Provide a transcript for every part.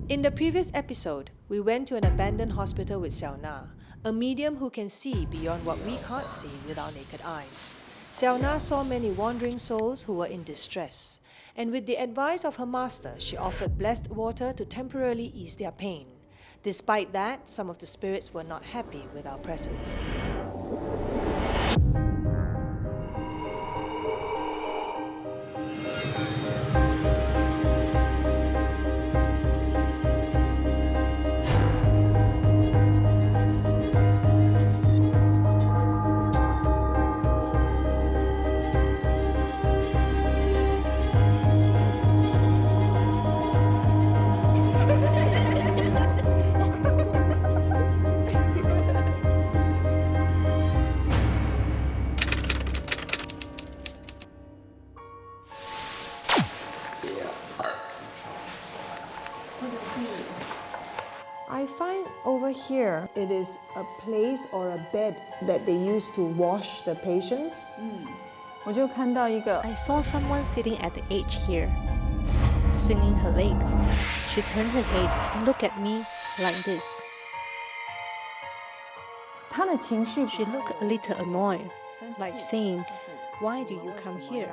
In the previous episode, we went to an abandoned hospital with Xiao Na, a medium who can see beyond what we can't see with our naked eyes. Xiao Na saw many wandering souls who were in distress, and with the advice of her master, she offered blessed water to temporarily ease their pain. Despite that, some of the spirits were not happy with our presence. I find over here it is a place or a bed that they use to wash the patients. 我就看到一个 I saw someone sitting at the edge here, swinging her legs. She turned her head and looked at me like this. 她的情绪 She looked a little annoyed, like saying, "Why do you come here?"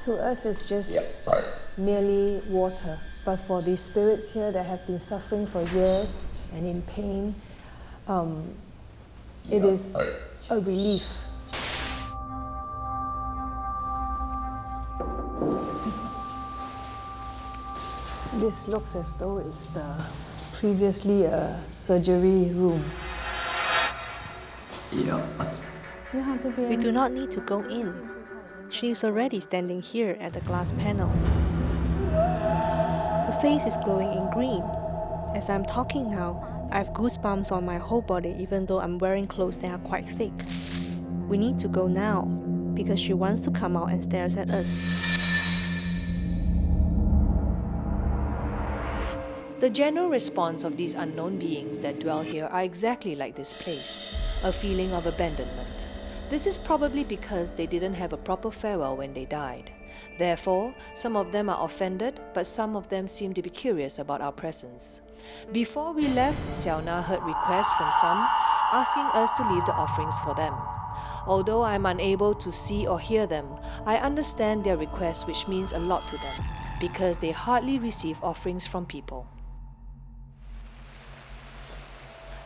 To us, it's just merely water. But for these spirits here that have been suffering for years and in pain, it is a relief. This looks as though it's previously a surgery room. We do not need to go in. She is already standing here at the glass panel. Her face is glowing in green. As I'm talking now, I have goosebumps on my whole body even though I'm wearing clothes that are quite thick. We need to go now because she wants to come out and stares at us. The general response of these unknown beings that dwell here are exactly like this place, a feeling of abandonment. This is probably because they didn't have a proper farewell when they died. Therefore, some of them are offended, but some of them seem to be curious about our presence. Before we left, Xiao Na heard requests from some asking us to leave the offerings for them. Although I'm unable to see or hear them, I understand their requests, which means a lot to them, because they hardly receive offerings from people.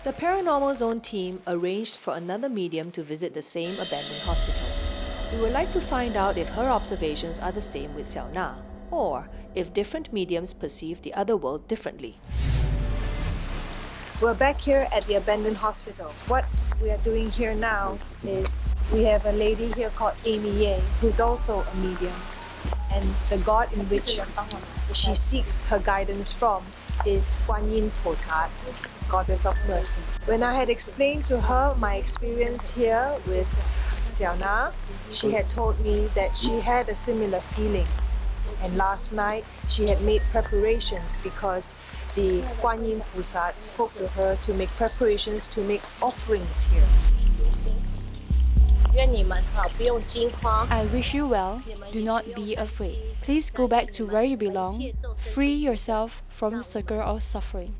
The Paranormal Zone team arranged for another medium to visit the same abandoned hospital. We would like to find out if her observations are the same with Xiao Na, or if different mediums perceive the other world differently. We're back here at the abandoned hospital. What we are doing here now is we have a lady here called Amy Ye, who's also a medium. And the god in which she seeks her guidance from is Guan Yin Posat, Goddess of Mercy. When I had explained to her my experience here with Xiao Na, she had told me that she had a similar feeling. And last night, she had made preparations because the Guan Yin Posat spoke to her to make preparations to make offerings here. I wish you well. Do not be afraid. Please go back to where you belong. Free yourself from the circle of suffering.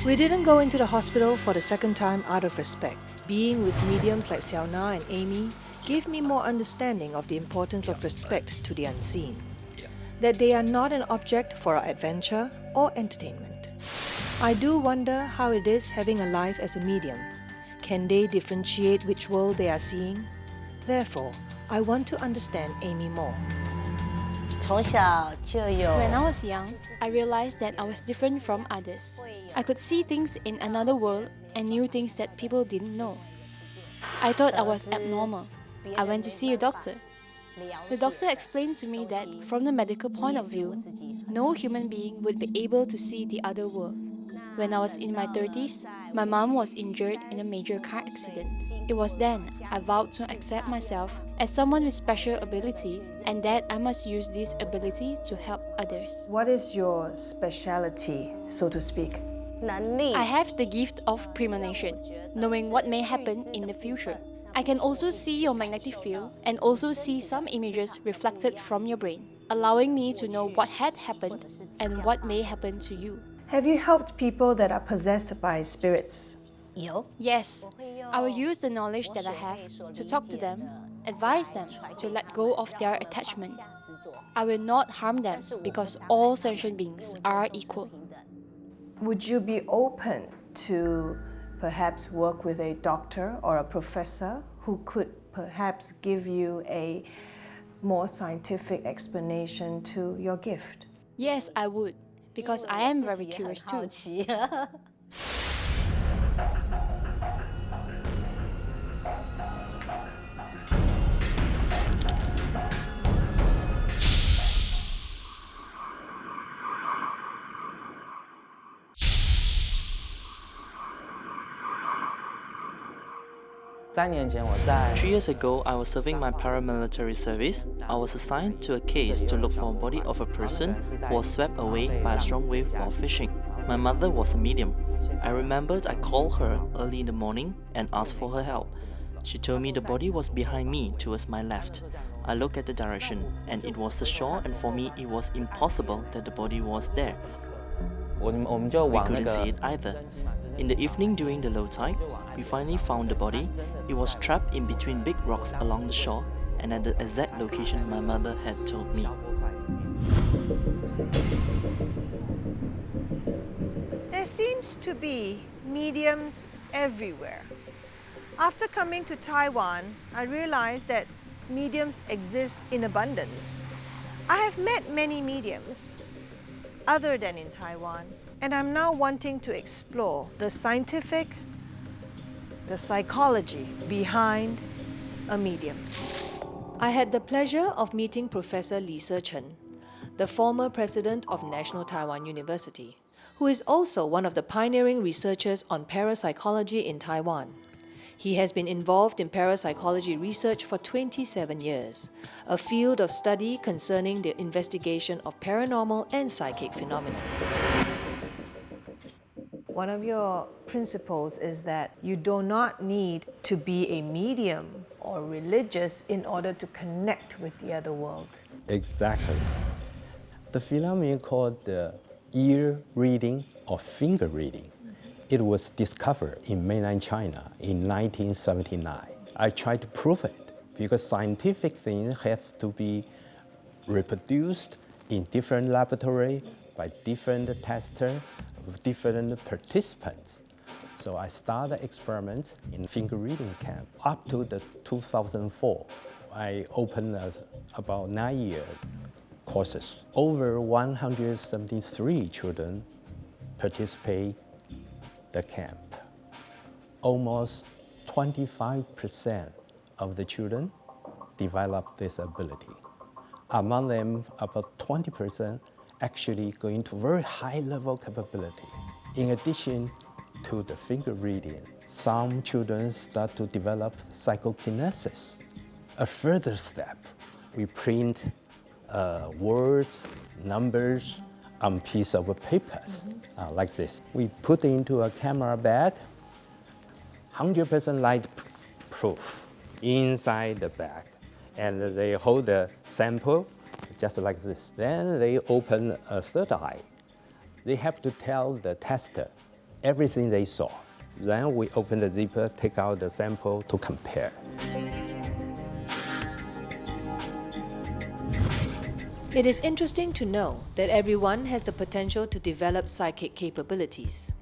We didn't go into the hospital for the second time out of respect. Being with mediums like Xiao Na and Amy gave me more understanding of the importance of respect to the unseen. That they are not an object for our adventure or entertainment. I do wonder how it is having a life as a medium. Can they differentiate which world they are seeing? Therefore, I want to understand Amy more. When I was young, I realized that I was different from others. I could see things in another world and knew things that people didn't know. I thought I was abnormal. I went to see a doctor. The doctor explained to me that from the medical point of view, no human being would be able to see the other world. When I was in my 30s, my mom was injured in a major car accident. It was then I vowed to accept myself as someone with special ability and that I must use this ability to help others. What is your speciality, so to speak? I have the gift of premonition, knowing what may happen in the future. I can also see your magnetic field and also see some images reflected from your brain, allowing me to know what had happened and what may happen to you. Have you helped people that are possessed by spirits? Yes, I will use the knowledge that I have to talk to them, advise them to let go of their attachment. I will not harm them because all sentient beings are equal. Would you be open to perhaps work with a doctor or a professor who could perhaps give you a more scientific explanation to your gift? Yes, I would, because I am very curious too. Three years ago, I was serving my paramilitary service. I was assigned to a case to look for a body of a person who was swept away by a strong wave while fishing. My mother was a medium. I remembered I called her early in the morning and asked for her help. She told me the body was behind me towards my left. I looked at the direction and it was the shore, and for me it was impossible that the body was there. We couldn't see it either. In the evening during the low tide, we finally found the body. It was trapped in between big rocks along the shore and at the exact location my mother had told me. There seems to be mediums everywhere. After coming to Taiwan, I realized that mediums exist in abundance. I have met many mediums other than in Taiwan, and I'm now wanting to explore the scientific, the psychology behind a medium. I had the pleasure of meeting Professor Lisa Chen, the former president of National Taiwan University, who is also one of the pioneering researchers on parapsychology in Taiwan. He has been involved in parapsychology research for 27 years, a field of study concerning the investigation of paranormal and psychic phenomena. One of your principles is that you do not need to be a medium or religious in order to connect with the other world. Exactly. The phenomenon called the ear reading or finger reading, it was discovered in mainland China in 1979. I tried to prove it because scientific things have to be reproduced in different laboratories by different testers, different participants. So I started experiments in finger reading camp up to the 2004. I opened about 9-year courses. Over 173 children participate the camp. Almost 25% of the children develop this ability. Among them, about 20% actually go into very high level capability. In addition to the finger reading, some children start to develop psychokinesis. A further step, we print words, numbers on piece of papers, like this. We put into a camera bag, 100% light proof inside the bag. And they hold the sample just like this. Then they open a third eye. They have to tell the tester everything they saw. Then we open the zipper, take out the sample to compare. It is interesting to know that everyone has the potential to develop psychic capabilities.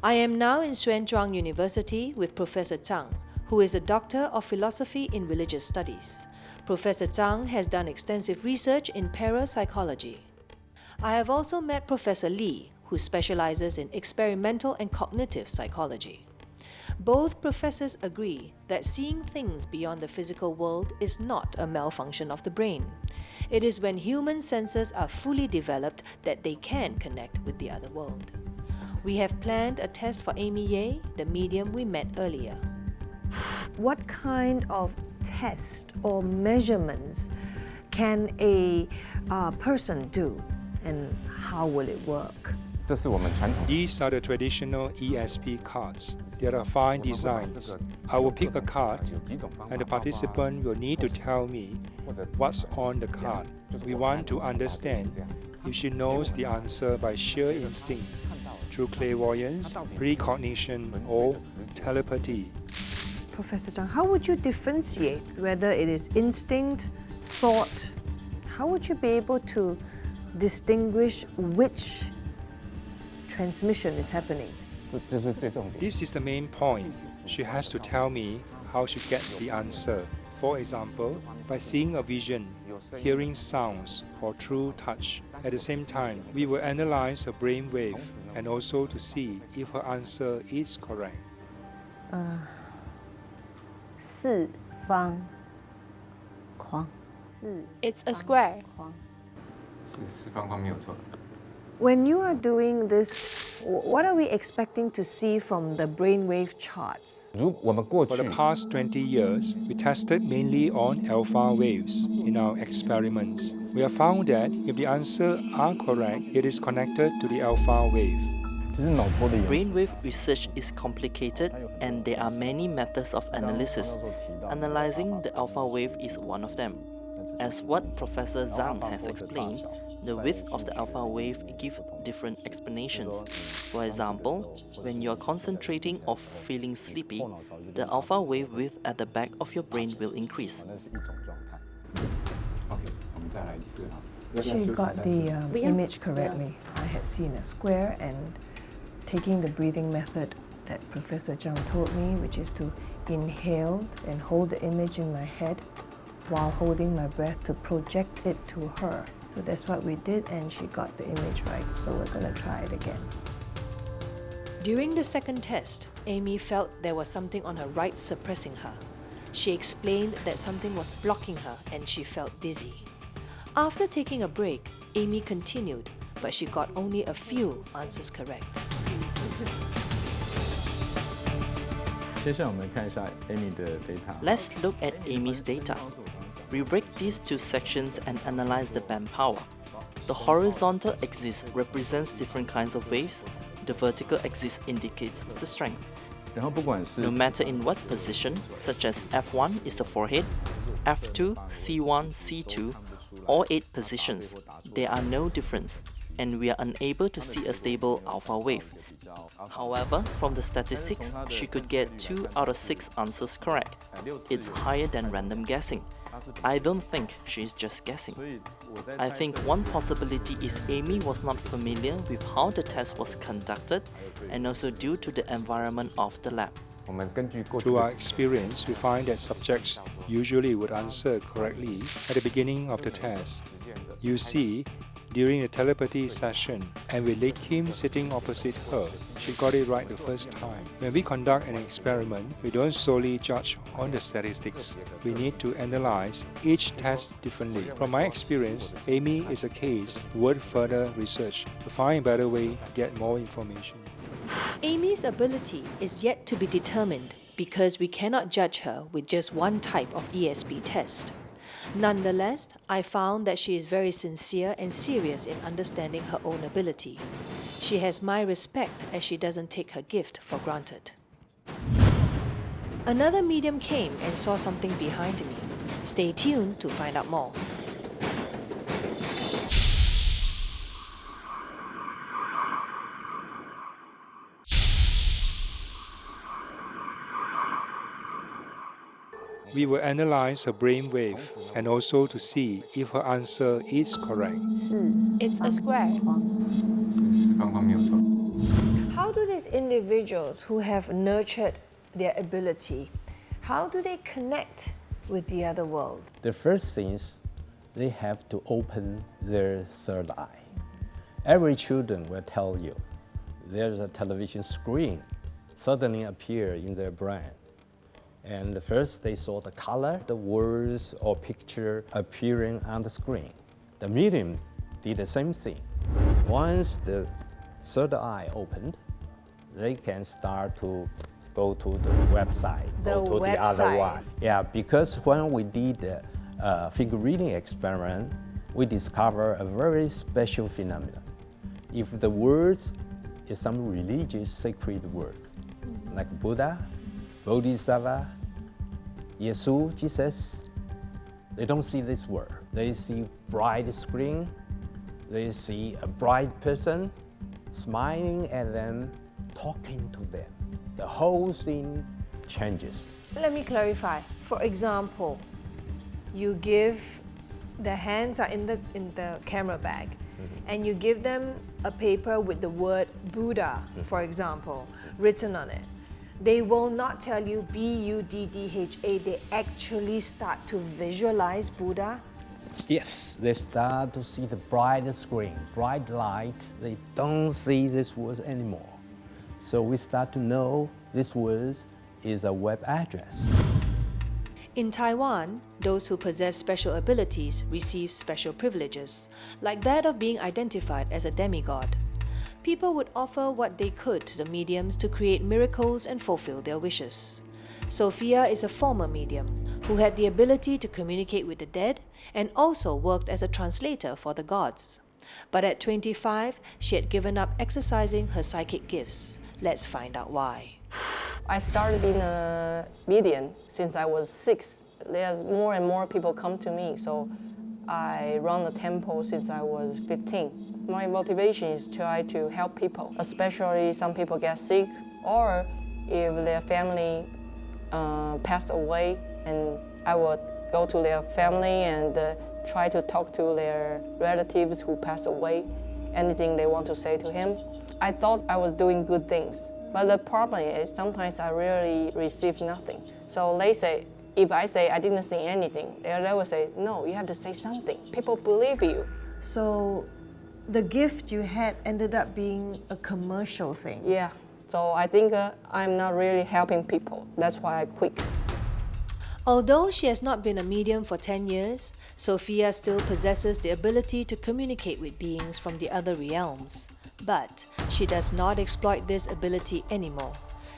I am now in Xuan Zhuang University with Professor Zhang, who is a doctor of philosophy in religious studies. Professor Zhang has done extensive research in parapsychology. I have also met Professor Li, who specializes in experimental and cognitive psychology. Both professors agree that seeing things beyond the physical world is not a malfunction of the brain. It is when human senses are fully developed that they can connect with the other world. We have planned a test for Amy Ye, the medium we met earlier. What kind of test or measurements can a person do, and how will it work? These are the traditional ESP cards. There are 5 designs. I will pick a card, and the participant will need to tell me what's on the card. We want to understand if she knows the answer by sheer instinct, through clairvoyance, precognition, or telepathy. Professor Zhang, how would you differentiate whether it is instinct, thought? How would you be able to distinguish which transmission is happening? This is the main point. She has to tell me how she gets the answer. For example, by seeing a vision, hearing sounds, or through touch. At the same time, we will analyze her brain wave and also to see if her answer is correct. 四方框， It's a square. 四方框没有错。 When you are doing this, what are we expecting to see from the brainwave charts? For the past 20 years, we tested mainly on alpha waves in our experiments. We have found that if the answers are correct, it is connected to the alpha wave. Brainwave research is complicated and there are many methods of analysis. Analyzing the alpha wave is one of them. As what Professor Zhang has explained, the width of the alpha wave gives different explanations. For example, when you are concentrating or feeling sleepy, the alpha wave width at the back of your brain will increase. She got the image correctly. I had seen a square, and taking the breathing method that Professor Zhang told me, which is to inhale and hold the image in my head while holding my breath to project it to her. So that's what we did, and she got the image right. So we're going to try it again. During the second test, Amy felt there was something on her right suppressing her. She explained that something was blocking her and she felt dizzy. After taking a break, Amy continued, but she got only a few answers correct. Let's look at Amy's data. We break these two sections and analyze the band power. The horizontal axis represents different kinds of waves. The vertical axis indicates the strength. No matter in what position, such as F1 is the forehead, F2, C1, C2, all 8 positions, there are no difference, and we are unable to see a stable alpha wave. However, from the statistics, she could get 2 out of 6 answers correct. It's higher than random guessing. I don't think she's just guessing. I think one possibility is Amy was not familiar with how the test was conducted and also due to the environment of the lab. Through our experience, we find that subjects usually would answer correctly at the beginning of the test. You see, during the telepathy session, and with Lei Kim sitting opposite her, she got it right the first time. When we conduct an experiment, we don't solely judge on the statistics. We need to analyze each test differently. From my experience, Amy is a case worth further research to find a better way to get more information. Amy's ability is yet to be determined because we cannot judge her with just one type of ESP test. Nonetheless, I found that she is very sincere and serious in understanding her own ability. She has my respect as she doesn't take her gift for granted. Another medium came and saw something behind me. Stay tuned to find out more. We will analyze her brain wave and also to see if her answer is correct. It's a square. 四方框没有错。 How do these individuals who have nurtured their ability, how do they connect with the other world? The first thing is they have to open their third eye. Every children will tell you there's a television screen suddenly appear in their brain. And first they saw the color, the words or picture appearing on the screen. The medium did the same thing. Once the third eye opened, they can start to go to the website, go to the other one. Yeah, because when we did the finger reading experiment, we discovered a very special phenomenon. If the words is some religious sacred words, like Buddha, Bodhisattva, Jesus, Jesus, they don't see this word. They see bright screen, they see a bright person smiling at them, talking to them. The whole thing changes. Let me clarify. For example, you give, the hands are in the camera bag, and you give them a paper with the word Buddha, for example, written on it. They will not tell you B-U-D-D-H-A. They actually start to visualize Buddha. Yes, they start to see the bright screen, bright light. They don't see this word anymore. So we start to know this word is a web address. In Taiwan, those who possess special abilities receive special privileges, like that of being identified as a demigod. People would offer what they could to the mediums to create miracles and fulfill their wishes. Sophia is a former medium who had the ability to communicate with the dead and also worked as a translator for the gods. But at 25, she had given up exercising her psychic gifts. Let's find out why. I started being a medium since I was 6. There's more and more people come to me, so I run a temple since I was 15. My motivation is to try to help people, especially some people get sick, or if their family pass away, and I would go to their family and try to talk to their relatives who pass away, anything they want to say to him. I thought I was doing good things, but the problem is sometimes I really receive nothing. So they say, if I say I didn't say anything, they will say, no, you have to say something. People believe you. So the gift you had ended up being a commercial thing. Yeah, so I think I'm not really helping people. That's why I quit. Although she has not been a medium for 10 years, Sophia still possesses the ability to communicate with beings from the other realms. But she does not exploit this ability anymore.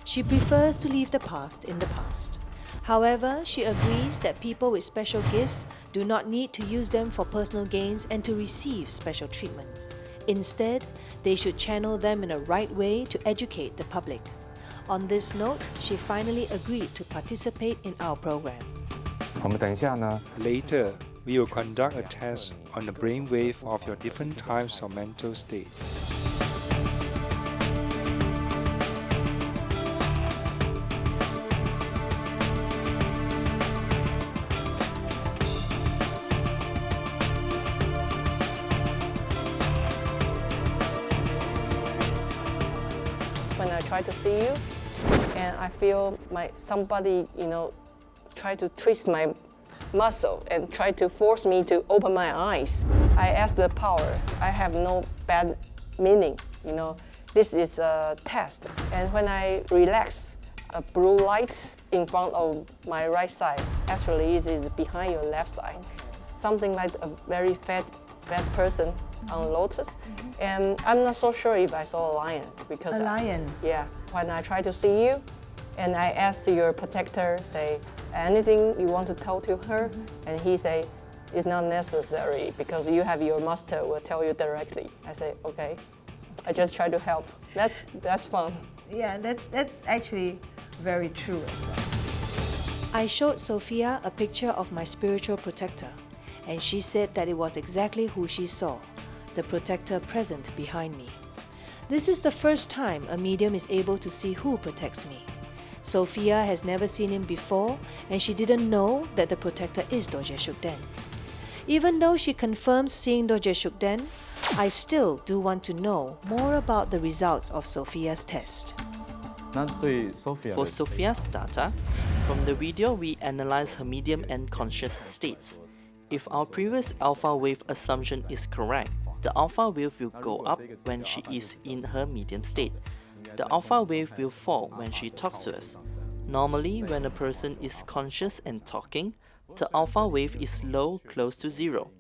She prefers to leave the past in the past. However, she agrees that people with special gifts do not need to use them for personal gains and to receive special treatments. Instead, they should channel them in a right way to educate the public. On this note, she finally agreed to participate in our program. 我们等一下呢， Later, we will conduct a test on the brainwave of your different types of mental state. When I try to see you, and I feel somebody, try to twist my muscle and try to force me to open my eyes. I ask the power. I have no bad meaning, This is a test. And when I relax, a blue light in front of my right side, actually it is behind your left side. Something like a very fat person on lotus. And I'm not so sure if I saw a lion because A lion? Yeah. When I try to see you, and I ask your protector, say, anything you want to tell to her, and he say, it's not necessary because you have your master will tell you directly. I say, okay. I just try to help. That's fun. Yeah, that's actually very true as well. I showed Sophia a picture of my spiritual protector, and she said that it was exactly who she saw, the protector present behind me. This is the first time a medium is able to see who protects me. Sophia has never seen him before, and she didn't know that the protector is Dorje Shukden. Even though she confirms seeing Dorje Shukden, I still do want to know more about the results of Sophia's test. For Sophia's data, from the video we analyze her medium and conscious states. If our previous alpha wave assumption is correct, the alpha wave will go up when she is in her medium state. The alpha wave will fall when she talks to us. Normally, when a person is conscious and talking, the alpha wave is low, close to 0.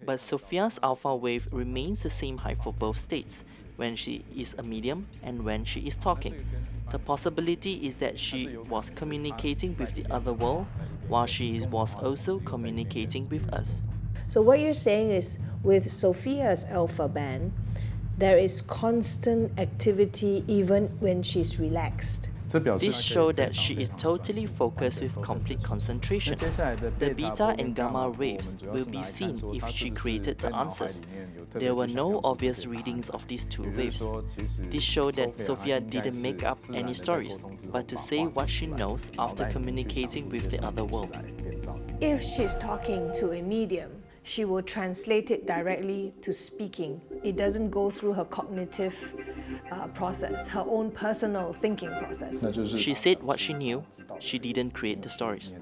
But Sophia's alpha wave remains the same height for both states, when she is a medium and when she is talking. The possibility is that she was communicating with the other world, while she was also communicating with us. So what you're saying is, with Sophia's alpha band, there is constant activity even when she's relaxed. This shows that she is totally focused with complete concentration. The beta and gamma waves will be seen if she created the answers. There were no obvious readings of these two waves. This shows that Sophia didn't make up any stories, but to say what she knows after communicating with the other world. If she's talking to a medium, she will translate it directly to speaking. It doesn't go through her cognitive process, her own personal thinking process. She said what she knew, she didn't create the stories.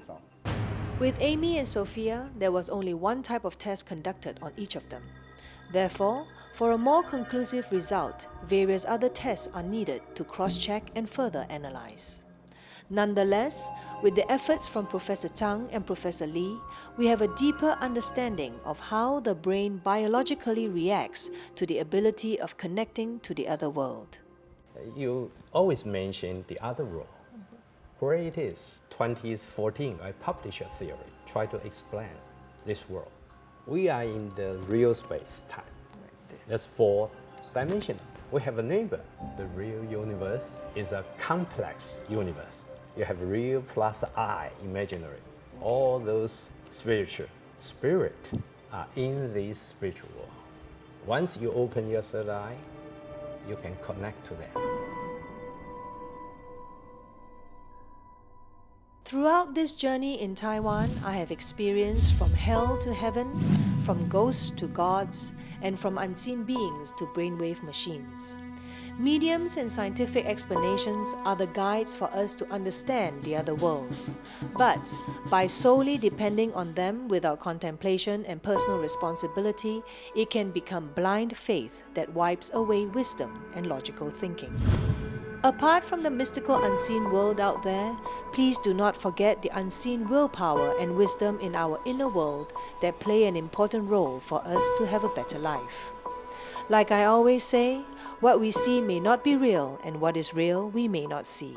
With Amy and Sophia, there was only one type of test conducted on each of them. Therefore, for a more conclusive result, various other tests are needed to cross-check and further analyze. Nonetheless, with the efforts from Professor Tang and Professor Lee, we have a deeper understanding of how the brain biologically reacts to the ability of connecting to the other world. You always mention the other world. Where it is? 2014, I published a theory, try to explain this world. We are in the real space-time. That's four-dimensional. We have a neighbor. The real universe is a complex universe. You have real plus I, imaginary. All those spiritual spirit are in this spiritual world. Once you open your third eye, you can connect to them. Throughout this journey in Taiwan, I have experienced from hell to heaven, from ghosts to gods, and from unseen beings to brainwave machines. Mediums and scientific explanations are the guides for us to understand the other worlds. But by solely depending on them without contemplation and personal responsibility, it can become blind faith that wipes away wisdom and logical thinking. Apart from the mystical unseen world out there, please do not forget the unseen willpower and wisdom in our inner world that play an important role for us to have a better life. Like I always say, what we see may not be real, and what is real we may not see.